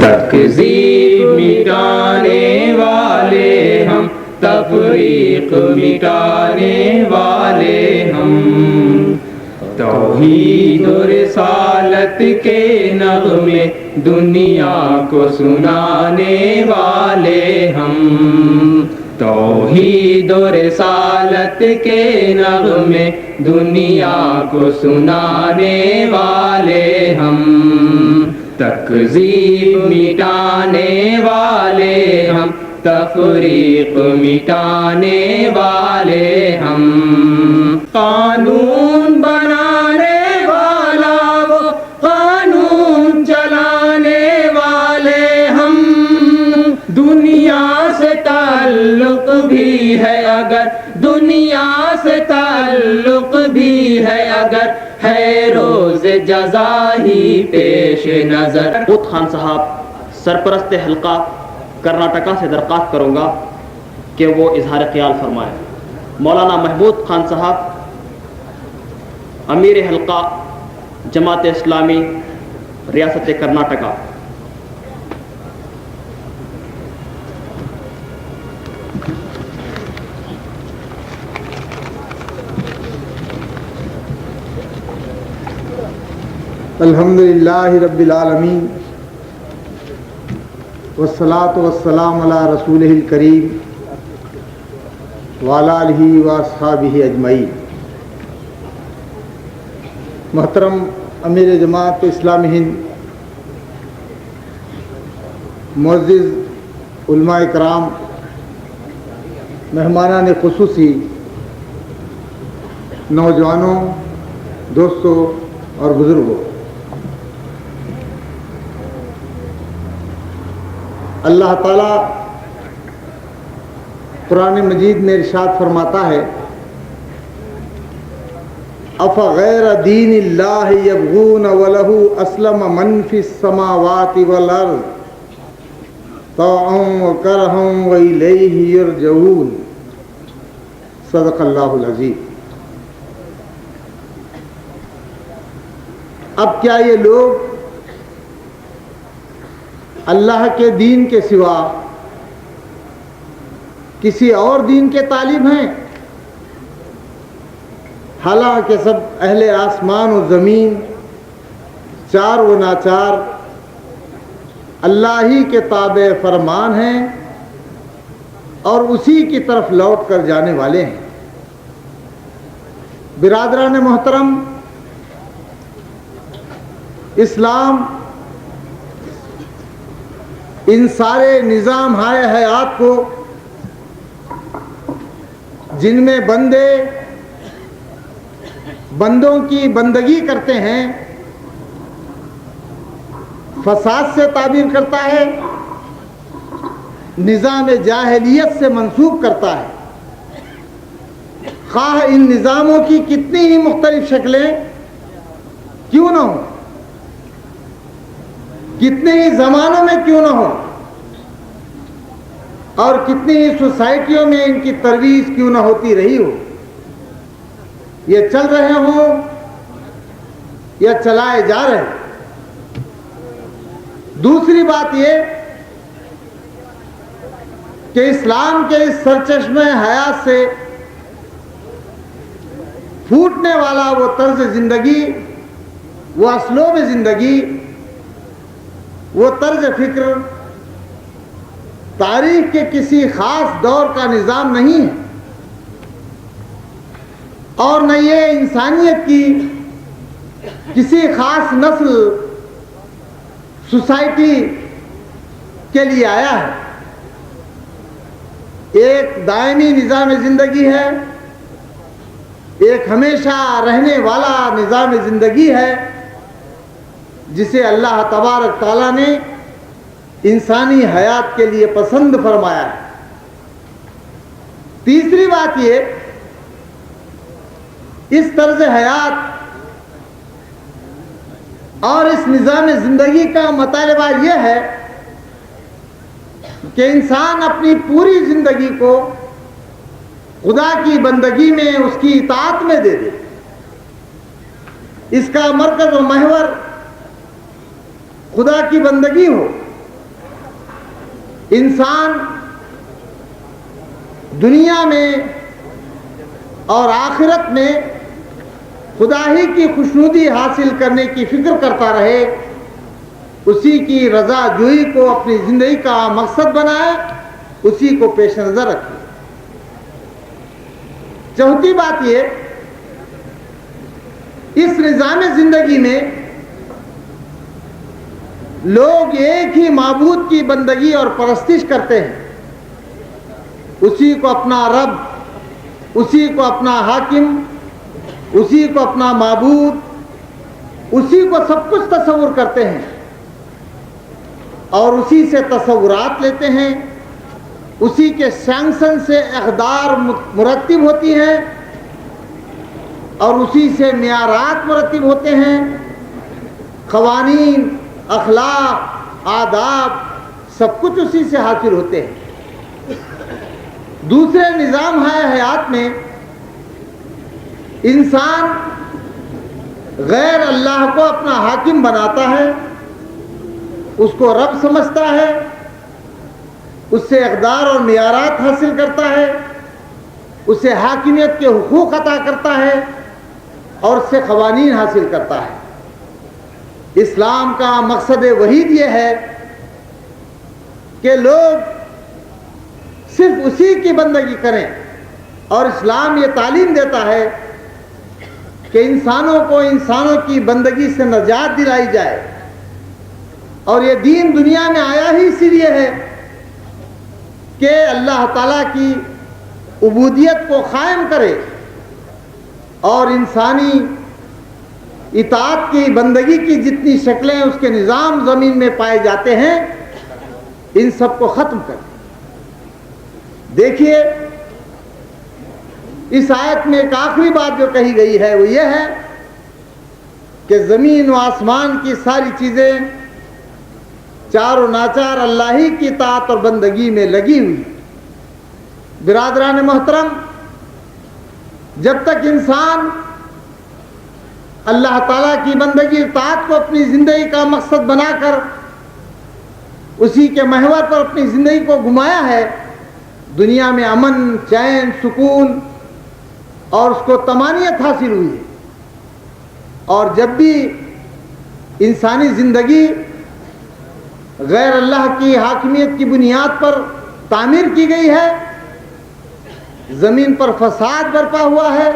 تکذیب مٹانے والے ہم، تفریق مٹانے والے ہم، توحید و رسالت کے نغمے دنیا کو سنانے والے ہم، توحید و رسالت کے نغمے دنیا کو سنانے والے ہم، تکذیب مٹانے والے ہم، تفریق مٹانے والے ہم، قانون بنانے والا وہ، قانون چلانے والے ہم، دنیا سے تعلق بھی ہے اگر، دنیا سے تعلق بھی ہے اگر، ہے روز جزا ہی پیش نظر۔ محمود خان صاحب سرپرست حلقہ کرناٹکا سے درخواست کروں گا کہ وہ اظہار خیال فرمائیں۔ مولانا محمود خان صاحب امیر حلقہ جماعت اسلامی ریاست کرناٹکا۔ الحمدللہ رب العالمین والصلاة والسلام علی رسولہ الکریم وعلی آلہ واصحابہ اجمعین۔ محترم امیر جماعت اسلامی ہند، معزز علماء کرام، مہمانان خصوصی، نوجوانوں، دوستوں اور بزرگوں، اللہ تعالیٰ قرآن مجید میں ارشاد فرماتا ہے، افغیر دین اللہ یبغون ولہ اسلم من فی السماوات والارض طوعا وکرہا والیہ یرجعون۔ صدق اللہ العظیم۔ اب کیا یہ لوگ اللہ کے دین کے سوا کسی اور دین کے طالب ہیں؟ حالانکہ سب اہل آسمان و زمین، چار و ناچار، اللہ ہی کے تابع فرمان ہیں اور اسی کی طرف لوٹ کر جانے والے ہیں۔ برادران محترم، اسلام ان سارے نظام ہائے حیات کو، جن میں بندے بندوں کی بندگی کرتے ہیں، فساد سے تعبیر کرتا ہے، نظام جاہلیت سے منسوب کرتا ہے، خواہ ان نظاموں کی کتنی ہی مختلف شکلیں کیوں نہ ہوں، کتنے ہی زمانوں میں کیوں نہ ہو، اور کتنی ہی سوسائٹیوں میں ان کی ترویج کیوں نہ ہوتی رہی ہو، یہ چل رہے ہوں یا چلائے جا رہے ہیں۔ دوسری بات یہ کہ اسلام کے اس سرچشمہ حیات سے پھوٹنے والا وہ طرز زندگی، وہ اسلوب زندگی، وہ طرز فکر تاریخ کے کسی خاص دور کا نظام نہیں ہے، اور نہ یہ انسانیت کی کسی خاص نسل، سوسائٹی کے لیے آیا ہے۔ ایک دائمی نظام زندگی ہے، ایک ہمیشہ رہنے والا نظام زندگی ہے، جسے اللہ تبارک تعالیٰ نے انسانی حیات کے لیے پسند فرمایا ہے۔ تیسری بات یہ، اس طرز حیات اور اس نظام زندگی کا مطالبہ یہ ہے کہ انسان اپنی پوری زندگی کو خدا کی بندگی میں، اس کی اطاعت میں دے دے۔ اس کا مرکز و محور خدا کی بندگی ہو، انسان دنیا میں اور آخرت میں خدا ہی کی خوشنودی حاصل کرنے کی فکر کرتا رہے، اسی کی رضا جوئی کو اپنی زندگی کا مقصد بنائے، اسی کو پیش نظر رکھے۔ چوتھی بات یہ، اس نظام زندگی میں لوگ ایک ہی معبود کی بندگی اور پرستش کرتے ہیں، اسی کو اپنا رب، اسی کو اپنا حاکم، اسی کو اپنا معبود، اسی کو سب کچھ تصور کرتے ہیں اور اسی سے تصورات لیتے ہیں، اسی کے سینکشن سے اقدار مرتب ہوتی ہیں اور اسی سے معیارات مرتب ہوتے ہیں، قوانین، اخلاق، آداب، سب کچھ اسی سے حاصل ہوتے ہیں۔ دوسرے نظام حیات میں انسان غیر اللہ کو اپنا حاکم بناتا ہے، اس کو رب سمجھتا ہے، اس سے اقدار اور معیارات حاصل کرتا ہے، اسے حاکمیت کے حقوق عطا کرتا ہے اور اس سے قوانین حاصل کرتا ہے۔ اسلام کا مقصد وحید یہ ہے کہ لوگ صرف اسی کی بندگی کریں، اور اسلام یہ تعلیم دیتا ہے کہ انسانوں کو انسانوں کی بندگی سے نجات دلائی جائے، اور یہ دین دنیا میں آیا ہی اسی لیے ہے کہ اللہ تعالیٰ کی عبودیت کو قائم کرے اور انسانی اطاعت کی بندگی کی جتنی شکلیں اس کے نظام زمین میں پائے جاتے ہیں ان سب کو ختم کرے۔ دیکھیے اس آیت میں ایک آخری بات جو کہی گئی ہے وہ یہ ہے کہ زمین و آسمان کی ساری چیزیں چار و ناچار اللہ ہی کی اطاعت اور بندگی میں لگی ہوئی۔ برادران محترم، جب تک انسان اللہ تعالیٰ کی بندگی اطاعت کو اپنی زندگی کا مقصد بنا کر اسی کے محور پر اپنی زندگی کو گھمایا ہے، دنیا میں امن، چین، سکون اور اس کو طمانینت حاصل ہوئی ہے۔ اور جب بھی انسانی زندگی غیر اللہ کی حاکمیت کی بنیاد پر تعمیر کی گئی ہے، زمین پر فساد برپا ہوا ہے،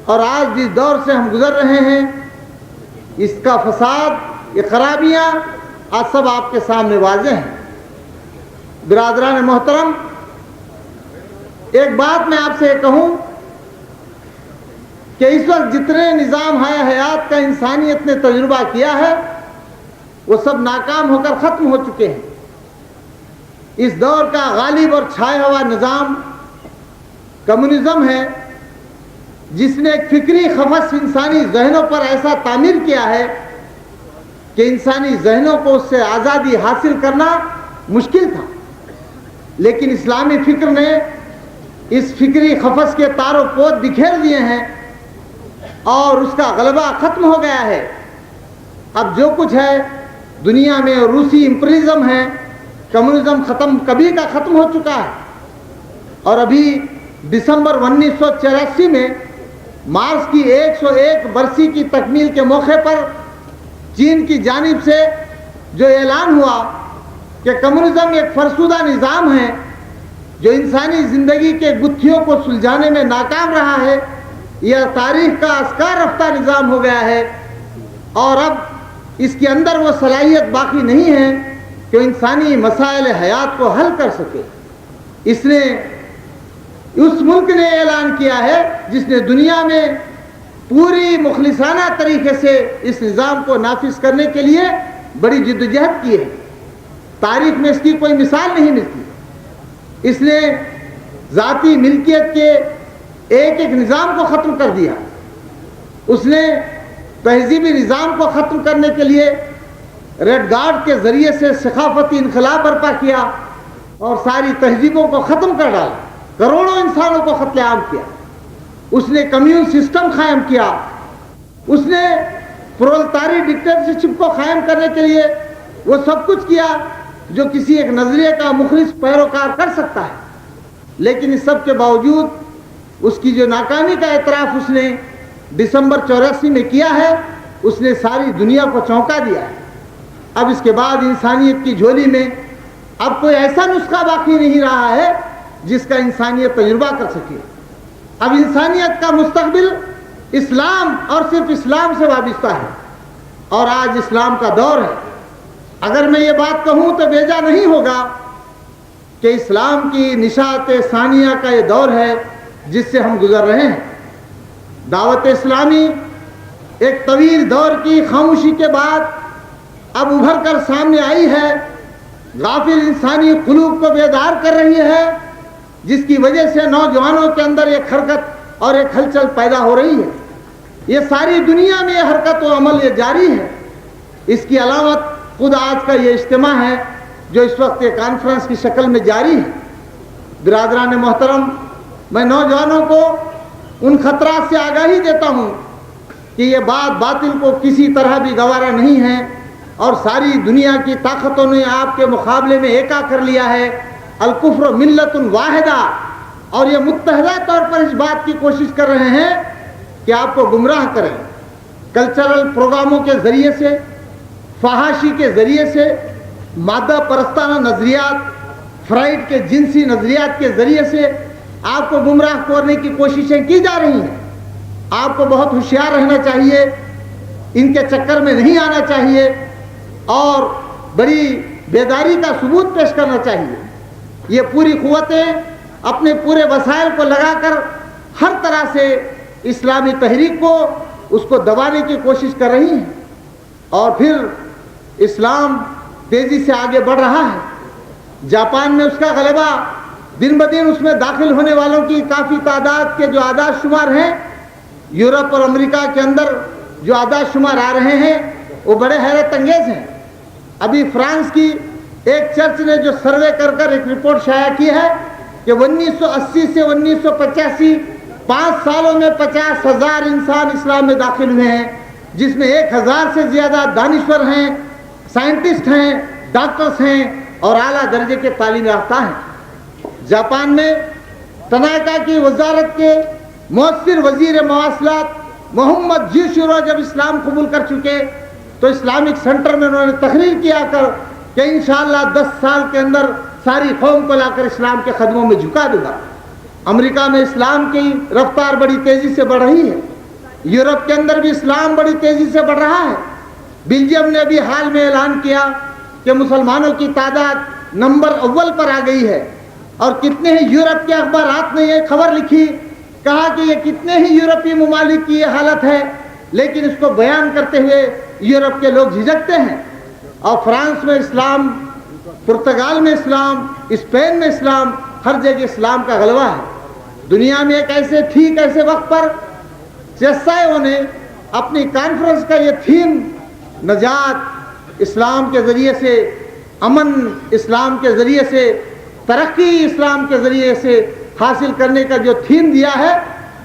اور آج جس دور سے ہم گزر رہے ہیں اس کا فساد، یہ خرابیاں آج سب آپ کے سامنے واضح ہیں۔ برادران محترم، ایک بات میں آپ سے کہوں کہ اس وقت جتنے نظام حیات کا انسانیت نے تجربہ کیا ہے وہ سب ناکام ہو کر ختم ہو چکے ہیں۔ اس دور کا غالب اور چھایا ہوا نظام کمیونزم ہے، جس نے ایک فکری خفت انسانی ذہنوں پر ایسا تعمیر کیا ہے کہ انسانی ذہنوں کو اس سے آزادی حاصل کرنا مشکل تھا، لیکن اسلامی فکر نے اس فکری خفت کے تار و پود بکھیر دیے ہیں اور اس کا غلبہ ختم ہو گیا ہے۔ اب جو کچھ ہے دنیا میں روسی امپریزم ہے، کمیونزم کبھی کا ختم ہو چکا ہے، اور ابھی دسمبر 1984 میں مارس کی 101 برسی کی تکمیل کے موقع پر چین کی جانب سے جو اعلان ہوا کہ کمیونزم ایک فرسودہ نظام ہے جو انسانی زندگی کے گتھیوں کو سلجھانے میں ناکام رہا ہے، یہ تاریخ کا اسکار رفتہ نظام ہو گیا ہے، اور اب اس کے اندر وہ صلاحیت باقی نہیں ہے کہ انسانی مسائل حیات کو حل کر سکے۔ اس ملک نے اعلان کیا ہے جس نے دنیا میں پوری مخلصانہ طریقے سے اس نظام کو نافذ کرنے کے لیے بڑی جدوجہد کی ہے، تاریخ میں اس کی کوئی مثال نہیں ملتی۔ اس نے ذاتی ملکیت کے ایک ایک نظام کو ختم کر دیا، اس نے تہذیبی نظام کو ختم کرنے کے لیے ریڈ گارڈ کے ذریعے سے ثقافتی انقلاب برپا کیا اور ساری تہذیبوں کو ختم کر ڈالا، کروڑوں انسانوں کو قتل عام کیا۔ اس نے کمیون سسٹم قائم کیا، اس نے پرولتاری ڈکٹیٹرشپ کو قائم کرنے کے لیے وہ سب کچھ کیا جو کسی ایک نظریے کا مخلص پیروکار کر سکتا ہے، لیکن اس سب کے باوجود اس کی جو ناکامی کا اعتراف اس نے دسمبر 84 میں کیا ہے، اس نے ساری دنیا کو چونکا دیا ہے۔ اب اس کے بعد انسانیت کی جھولی میں اب کوئی ایسا نسخہ باقی نہیں رہا ہے جس کا انسانیت تجربہ کر سکے۔ اب انسانیت کا مستقبل اسلام اور صرف اسلام سے وابستہ ہے، اور آج اسلام کا دور ہے۔ اگر میں یہ بات کہوں تو بیجا نہیں ہوگا کہ اسلام کی نشاط ثانیہ کا یہ دور ہے جس سے ہم گزر رہے ہیں۔ دعوت اسلامی ایک طویل دور کی خاموشی کے بعد اب ابھر کر سامنے آئی ہے، غافل انسانی قلوب کو بیدار کر رہی ہے، جس کی وجہ سے نوجوانوں کے اندر ایک حرکت اور ایک ہلچل پیدا ہو رہی ہے۔ یہ ساری دنیا میں یہ حرکت و عمل یہ جاری ہے۔ اس کی علامت خود آج کا یہ اجتماع ہے جو اس وقت ایک کانفرنس کی شکل میں جاری ہے۔ برادران محترم، میں نوجوانوں کو ان خطرات سے آگاہی دیتا ہوں کہ یہ بات باطل کو کسی طرح بھی گوارا نہیں ہے، اور ساری دنیا کی طاقتوں نے آپ کے مقابلے میں ایکا کر لیا ہے۔ الکفر ملت واحدہ، اور یہ متحدہ طور پر اس بات کی کوشش کر رہے ہیں کہ آپ کو گمراہ کریں، کلچرل پروگراموں کے ذریعے سے، فحاشی کے ذریعے سے، مادہ پرستانہ نظریات، فرائڈ کے جنسی نظریات کے ذریعے سے آپ کو گمراہ کرنے کی کوششیں کی جا رہی ہیں۔ آپ کو بہت ہوشیار رہنا چاہیے، ان کے چکر میں نہیں آنا چاہیے، اور بڑی بیداری کا ثبوت پیش کرنا چاہیے۔ یہ پوری قوتیں اپنے پورے وسائل کو لگا کر ہر طرح سے اسلامی تحریک کو اس کو دبانے کی کوشش کر رہی ہیں، اور پھر اسلام تیزی سے آگے بڑھ رہا ہے۔ جاپان میں اس کا غلبہ دن بدن، اس میں داخل ہونے والوں کی کافی تعداد کے جو اعداد شمار ہیں، یورپ اور امریکہ کے اندر جو اعداد شمار آ رہے ہیں وہ بڑے حیرت انگیز ہیں۔ ابھی فرانس کی ایک چرچ نے جو سروے کر کر ایک رپورٹ شائع کی ہے کہ 1980 سے 1985 5 سالوں میں 50,000 انسان اسلام میں داخل ہوئے ہیں، جس میں 1,000 سے زیادہ دانشور ہیں، سائنٹسٹ ہیں، ڈاکٹرز ہیں اور اعلیٰ درجے کے تعلیم یافتہ ہیں۔ جاپان میں تنائکا کی وزارت کے مؤثر وزیر مواصلات محمد جیشورو جب اسلام قبول کر چکے تو اسلامک سینٹر میں انہوں نے تقریر کیا کر کہ انشاءاللہ 10 سال کے اندر ساری قوم کو لا کر اسلام کے قدموں میں جھکا دے گا۔ امریکہ میں اسلام کی رفتار بڑی تیزی سے بڑھ رہی ہے، یورپ کے اندر بھی اسلام بڑی تیزی سے بڑھ رہا ہے۔ بیلجیم نے بھی حال میں اعلان کیا کہ مسلمانوں کی تعداد نمبر اول پر آ گئی ہے، اور کتنے ہی یورپ کے اخبارات نے یہ خبر لکھی، کہا کہ یہ کتنے ہی یورپی ممالک کی یہ حالت ہے، لیکن اس کو بیان کرتے ہوئے یورپ کے لوگ جھجکتے ہیں۔ اور فرانس میں اسلام، پرتگال میں اسلام، اسپین میں اسلام، ہر جگہ اسلام کا غلبہ ہے۔ دنیا میں ایک ایسے وقت پر CSIO نے اپنی کانفرنس کا یہ تھیم نجات اسلام کے ذریعے سے، امن اسلام کے ذریعے سے، ترقی اسلام کے ذریعے سے حاصل کرنے کا جو تھیم دیا ہے،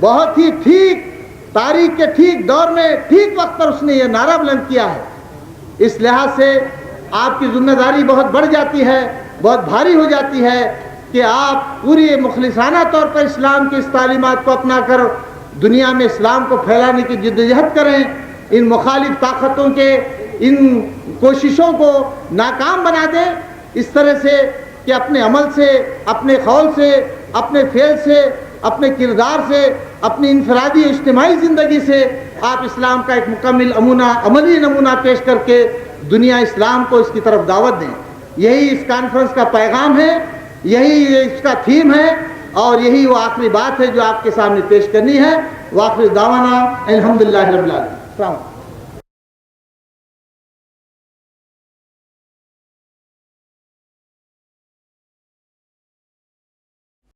بہت ہی ٹھیک تاریخ کے ٹھیک دور میں ٹھیک وقت پر اس نے یہ نعرہ بلند کیا ہے۔ اس لحاظ سے آپ کی ذمہ داری بہت بڑھ جاتی ہے، بہت بھاری ہو جاتی ہے کہ آپ پوری مخلصانہ طور پر اسلام کی اس تعلیمات کو اپنا کر دنیا میں اسلام کو پھیلانے کی جدوجہد کریں، ان مخالف طاقتوں کے ان کوششوں کو ناکام بنا دیں، اس طرح سے کہ اپنے عمل سے، اپنے قول سے، اپنے فعل سے، اپنے کردار سے، اپنی انفرادی اجتماعی زندگی سے آپ اسلام کا ایک مکمل عملی نمونہ پیش کر کے دنیا اسلام کو اس کی طرف دعوت دیں۔ یہی اس کانفرنس کا پیغام ہے، یہی اس کا تھیم ہے، اور یہی وہ آخری بات ہے جو آپ کے سامنے پیش کرنی ہے۔ وآخر دعوانا الحمدللہ رب العالمین۔